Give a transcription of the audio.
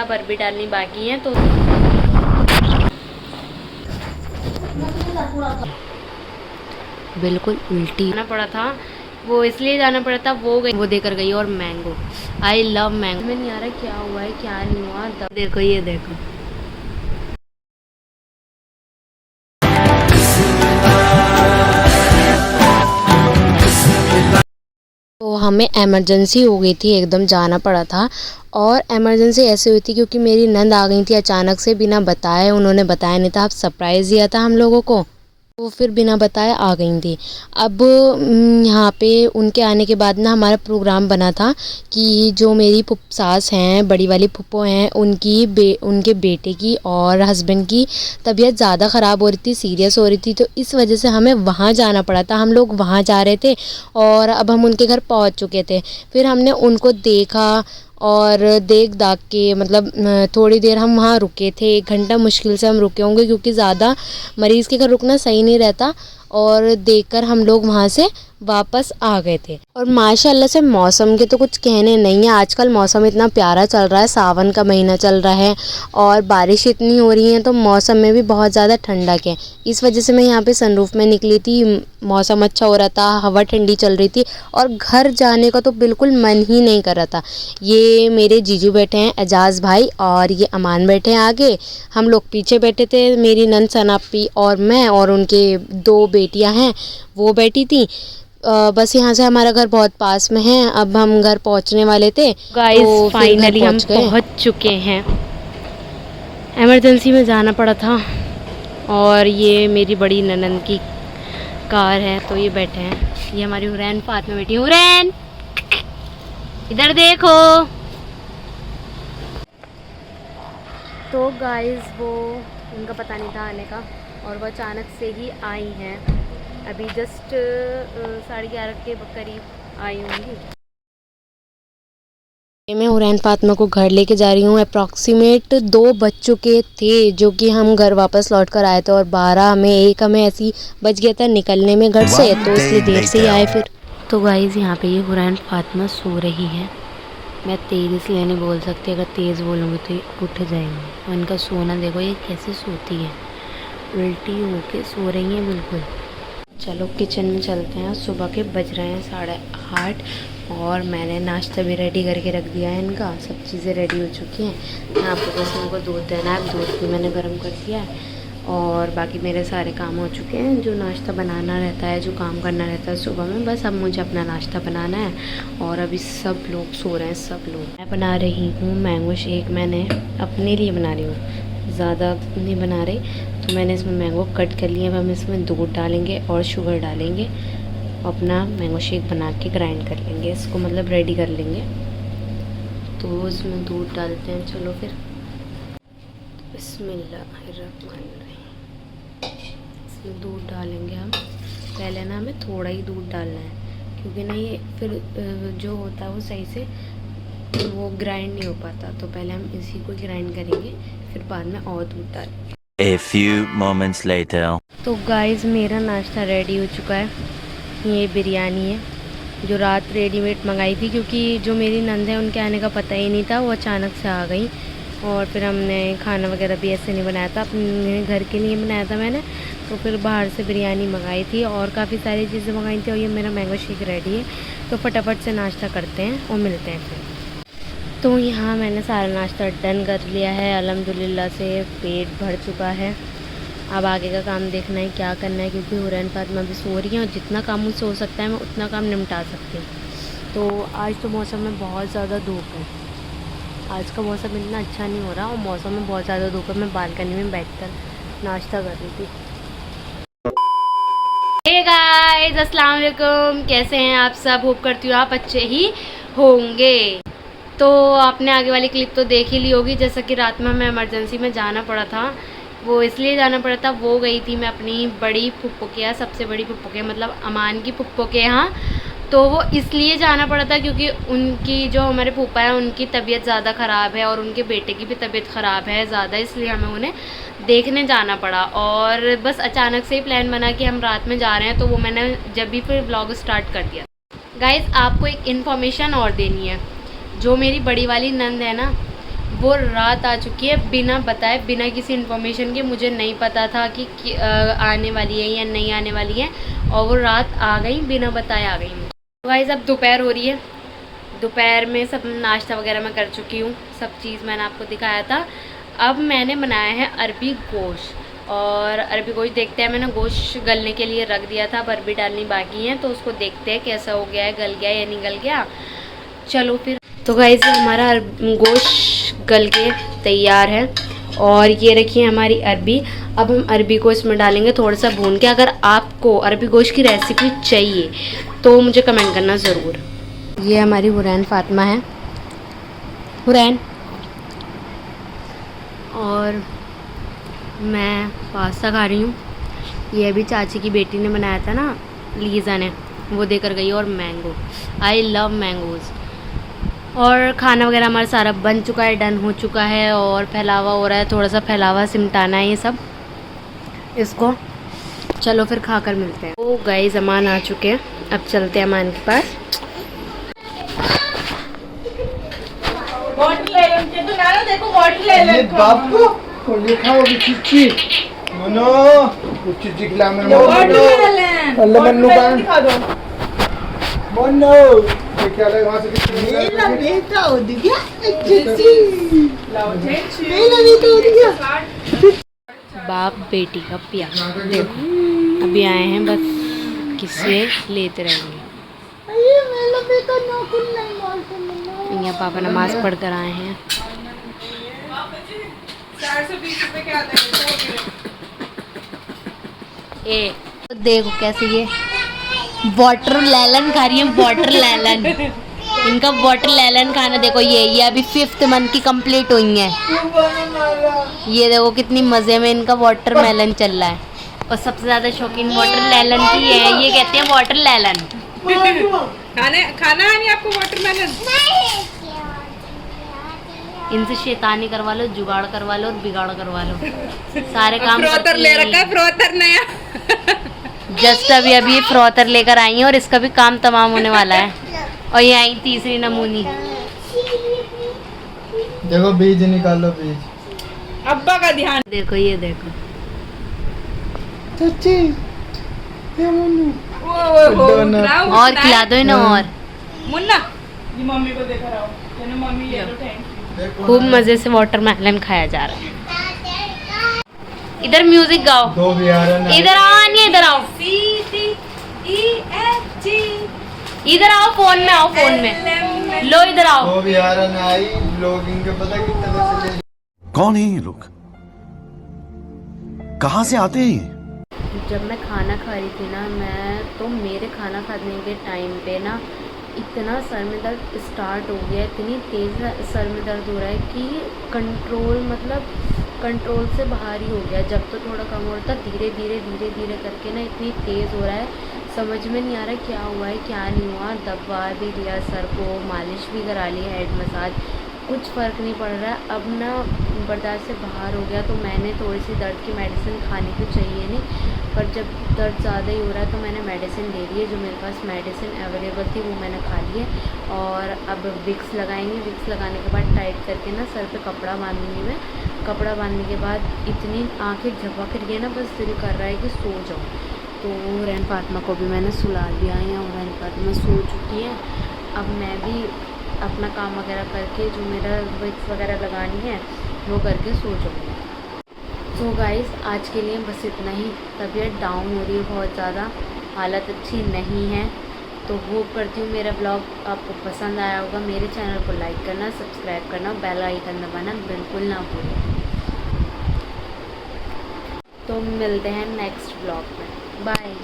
बर्फी डालनी बाकी है तो बिल्कुल उल्टी जाना पड़ा था। वो इसलिए जाना पड़ा था, वो देकर गई और मैंगो, आई लव मैंगो। मैं नहीं आ रहा क्या हुआ है क्या नहीं हुआ। देखो ये देखो, तो हमें इमरजेंसी हो गई थी, एकदम जाना पड़ा था। और इमरजेंसी ऐसे हुई थी क्योंकि मेरी नंद आ गई थी अचानक से, बिना बताए। उन्होंने बताया नहीं था, आप सरप्राइज़ दिया था हम लोगों को, तो फिर बिना बताए आ गई थी। अब यहाँ पे उनके आने के बाद ना हमारा प्रोग्राम बना था कि जो मेरी सास हैं, बड़ी वाली फुप्पो हैं, उनके बेटे की और हस्बैंड की तबीयत ज़्यादा ख़राब हो रही थी, सीरियस हो रही थी। तो इस वजह से हमें वहाँ जाना पड़ा था। हम लोग वहाँ जा रहे थे और अब हम उनके घर पहुँच चुके थे। फिर हमने उनको देखा और देख दाख के मतलब थोड़ी देर हम वहाँ रुके थे, 1 घंटा मुश्किल से हम रुके होंगे क्योंकि ज़्यादा मरीज़ के घर रुकना सही नहीं रहता। और देखकर हम लोग वहाँ से वापस आ गए थे। और माशाल्लाह से मौसम के तो कुछ कहने नहीं है, आजकल मौसम इतना प्यारा चल रहा है, सावन का महीना चल रहा है और बारिश इतनी हो रही है तो मौसम में भी बहुत ज़्यादा ठंडक है। इस वजह से मैं यहाँ पे सनरूफ में निकली थी, मौसम अच्छा हो रहा था, हवा ठंडी चल रही थी और घर जाने का तो बिल्कुल मन ही नहीं कर रहा था। ये मेरे जीजू बैठे हैं एजाज़ भाई और ये अमान बैठे हैं आगे, हम लोग पीछे बैठे थे। मेरी नंद सनापी और मैं और उनके 2 बेटियां हैं वो बैठी थी। बस यहाँ से हमारा घर बहुत पास में है। अब हम घर पहुँचने वाले थे गाइस तो फाइनली हम पहुँच चुके हैं। इमरजेंसी में जाना पड़ा था और ये मेरी बड़ी ननंद की कार है तो ये बैठे हैं। ये हमारी हुरैन पास में बैठी। हुरैन इधर देखो। तो गाइस वो उनका पता नहीं था आने का और वो अचानक से ही आई हैं। अभी जस्ट 11:30 के करीब आई होंगी। मैं हुरैन फातिमा को घर लेके जा रही हूँ। अप्रॉक्सीमेट 2 बज चुके थे जो कि हम घर वापस लौट कर आए थे और 12 में 1 हमें ऐसी बज गया था निकलने में घर से, तो इसलिए देर से ही आए फिर। तो गाइस यहाँ पे ये हुरैन फातिमा सो रही है। मैं तेज़ इसलिए नहीं बोल सकती, अगर तेज़ बोलूँगी तो ये उठ जाएंगे। और इनका सोना देखो ये कैसे सोती है, उल्टी होके सो रही हैं बिल्कुल। चलो किचन में चलते हैं। सुबह के बज रहे हैं 8:30 और मैंने नाश्ता भी रेडी करके रख दिया है इनका। सब चीज़ें रेडी हो चुकी हैं। यहाँ पे बस इनको दूध देना है, दूध भी मैंने गर्म कर दिया है और बाकी मेरे सारे काम हो चुके हैं। जो नाश्ता बनाना रहता है, जो काम करना रहता है सुबह में, बस अब मुझे अपना नाश्ता बनाना है। और अभी सब लोग सो रहे हैं, सब लोग। मैं बना रही हूँ मैंगो शेक, मैंने अपने लिए बना रही हूँ, ज़्यादा नहीं बना रही। तो मैंने इसमें मैंगो कट कर लिए। अब हम इसमें दूध डालेंगे और शुगर डालेंगे, अपना मैंगो शेक बना के ग्राइंड कर लेंगे, इसको मतलब रेडी कर लेंगे। तो इसमें दूध डालते हैं। चलो फिर बिस्मिल्लाहिर्रहमानिर्रहीम। इसमें दूध डालेंगे हम। पहले ना हमें थोड़ा ही दूध डालना है क्योंकि ना ये फिर जो होता है वो सही से वो ग्राइंड नहीं हो पाता। तो पहले हम इसी को ग्राइंड करेंगे, फिर बाद में और दूध डालेंगे। A few moments later. तो गाइस मेरा नाश्ता रेडी हो चुका है। ये बिरयानी है जो रात रेडीमेड मंगाई थी क्योंकि जो मेरी नंद है उनके आने का पता ही नहीं था, वो अचानक से आ गई। और फिर हमने खाना वगैरह भी ऐसे नहीं बनाया था, अपने घर के लिए बनाया था मैंने। तो फिर बाहर से बिरयानी मंगाई थी और काफ़ी सारी चीज़ें मंगाई थी। और ये मेरा मैंगो शेक रेडी है। तो फटाफट से नाश्ता करते हैं और मिलते हैं फिर। तो यहाँ मैंने सारा नाश्ता डन कर लिया है, अल्हम्दुलिल्लाह से पेट भर चुका है। अब आगे का काम देखना है क्या करना है क्योंकि हुरैन फातिमा भी सो रही है और जितना काम मुझसे हो सकता है मैं उतना काम निपटा सकती हूँ। तो आज तो मौसम में बहुत ज़्यादा धूप है, आज का मौसम इतना अच्छा नहीं हो रहा और मौसम में बहुत ज़्यादा धूप है। मैं बालकनी में बैठकर नाश्ता कर रही थी। हे गाइस अस्सलाम वालेकुम, कैसे हैं आप सब? होप करती हूँ आप अच्छे ही होंगे। तो आपने आगे वाली क्लिप तो देख ही ली होगी। जैसा कि रात में हमें इमरजेंसी में जाना पड़ा था, वो इसलिए जाना पड़ा था, वो गई थी मैं अपनी बड़ी फुप्पो के यहाँ, सबसे बड़ी फुप्पो के मतलब अमान की फुप्पो के यहाँ। तो वो इसलिए जाना पड़ा था क्योंकि उनकी जो हमारे फूफा है उनकी तबीयत ज़्यादा ख़राब है और उनके बेटे की भी तबीयत ख़राब है ज़्यादा, इसलिए हमें उन्हें देखने जाना पड़ा। और बस अचानक से ही प्लान बना कि हम रात में जा रहे हैं, तो वो मैंने जब भी फिर ब्लॉग स्टार्ट कर दिया। गाइज़ आपको एक इन्फॉर्मेशन और देनी है। जो मेरी बड़ी वाली नंद है ना, वो रात आ चुकी है बिना बताए, बिना किसी इन्फॉर्मेशन के। मुझे नहीं पता था कि आने वाली है या नहीं आने वाली है, और वो रात आ गई, बिना बताए आ गई। तो गाइस अब दोपहर हो रही है। दोपहर में सब नाश्ता वगैरह मैं कर चुकी हूँ, सब चीज़ मैंने आपको दिखाया था। अब मैंने बनाया है अरबी गोश्त, और अरबी गोश्त देखते हैं, मैंने गोश्त गलने के लिए रख दिया था, अब अरबी डालनी बाकी है, तो उसको देखते हैं कैसा हो गया है, गल गया या नहीं गल गया। चलो फिर। तो गाइस हमारा गोश्त गल के तैयार है, और ये रखिए हमारी अरबी। अब हम अरबी को इसमें डालेंगे थोड़ा सा भून के। अगर आपको अरबी गोश्त की रेसिपी चाहिए तो मुझे कमेंट करना ज़रूर। ये हमारी हुरैन फातिमा है, हुरैन, और मैं पास्ता खा रही हूँ। ये भी चाची की बेटी ने बनाया था ना, लीज़ा ने, वो देकर गई। और मैंगो, आई लव मैंगोज़। और खाना वगैरह हमारा सारा बन चुका है, डन हो चुका है, और फैलावा हो रहा है, थोड़ा सा फैलावा सिमटाना है ये सब इसको। चलो फिर खाकर मिलते हैं। तो गाइस अमान आ चुके हैं, अब चलते हैं अमान के पास। बापू लिखा होगी चिट्ठी मनो, कुछ चिट्ठी खिला मैं अल्लाह मन्नू का मनो ये क्या लगा वहां से कितनी मेरा बेटा हो दिया चिट्ठी लाओ चिट्ठी मेरा बेटा हो दिया। बाप बेटी का प्यार देखो, अभी आए हैं, बस किससे लेते रहेंगे। मेरा बेटा नौकुन नहीं मारते मम्मा। यहाँ पापा नमाज पढ़ कर आए हैं। 420 रुपए के आते हैं। ए तो देखो कैसे ये वाटर लेलन खा रही है, वाटर लेलन। इनका वाटर लेलन खाना देखो, ये अभी 5th मंथ की कंप्लीट हुई है। ये देखो कितनी मज़े में इनका वाटर मेलन चल रहा है, और सबसे ज़्यादा शौकीन वाटर लेलन की है। ये कहते हैं वाटर लेलन। खाना है नहीं आपको वाटरमेलन? इनसे शैतानी करवा लो, जुगाड़ करवा लो और बिगाड़ करवा लो, सारे काम फ्रोतर ले रखा है, फ्रोतर नया। जस्ट अभी फ्रोतर लेकर आई है, और इसका भी काम तमाम होने वाला है। और ये आई तीसरी नमूनी। देखो बीज निकालो, बीज अब्बा का ध्यान देखो, ये देखो चाची ये मन्नू और खिला दो इन्हें। और मुन्ना ये मम्मी को देखा रहा हूँ, मम्मी ये लो, थैंक यू। खूब मजे से वाटरमेलन खाया जा रहा है। इधर म्यूजिक गाओ, दो बिहार इधर आओ, आनिए इधर आओ, CDEFG इधर आओ, फोन में आओ, फोन में लो, इधर आओ। दो बिहार आई लोग, इनके पता कितने पैसे ले। कौन है ये लोग, कहाँ से आते हैं ये? जब मैं खाना खा रही थी ना, मैं तो मेरे खाना खाने के टाइम पे ना इतना सर में दर्द स्टार्ट हो गया, इतनी तेज़ सर में दर्द हो रहा है कि कंट्रोल से बाहर ही हो गया। जब तो थोड़ा कम हो रहा था, धीरे धीरे करके ना इतनी तेज़ हो रहा है, समझ में नहीं आ रहा क्या हुआ है क्या नहीं हुआ। दवा भी दिया सर को, मालिश भी करा ली, हेड मसाज, कुछ फ़र्क नहीं पड़ रहा है। अब ना बर्दाश्त से बाहर हो गया, तो मैंने थोड़ी सी दर्द की मेडिसिन खानी तो चाहिए नहीं, पर जब दर्द ज़्यादा ही हो रहा है तो मैंने मेडिसिन ले ली है। जो मेरे पास मेडिसिन अवेलेबल थी वो मैंने खा ली है। और अब विक्स लगाएंगे, विक्स लगाने के बाद टाइट करके ना सर पे कपड़ा बांधूंगी मैं। कपड़ा बांधने के बाद इतनी आंखें झपक रही है ना, बस दिल कर रहा है कि सो जाऊँ। तो रैन फातिमा को भी मैंने सुला दिया है, और रैन फातिमा सो चुकी है। अब मैं भी अपना काम वगैरह करके, जो मेरा विक्स वगैरह लगानी है वो करके सो जाऊँगी। तो गाइस आज के लिए बस इतना ही। तबीयत डाउन हो रही है बहुत ज़्यादा, हालत अच्छी नहीं है। तो होप करती हूँ मेरा ब्लॉग आपको पसंद आया होगा। मेरे चैनल को लाइक करना, सब्सक्राइब करना, बेल आइकन दबाना बिल्कुल ना भूलें। तो मिलते हैं नेक्स्ट ब्लॉग में, बाय।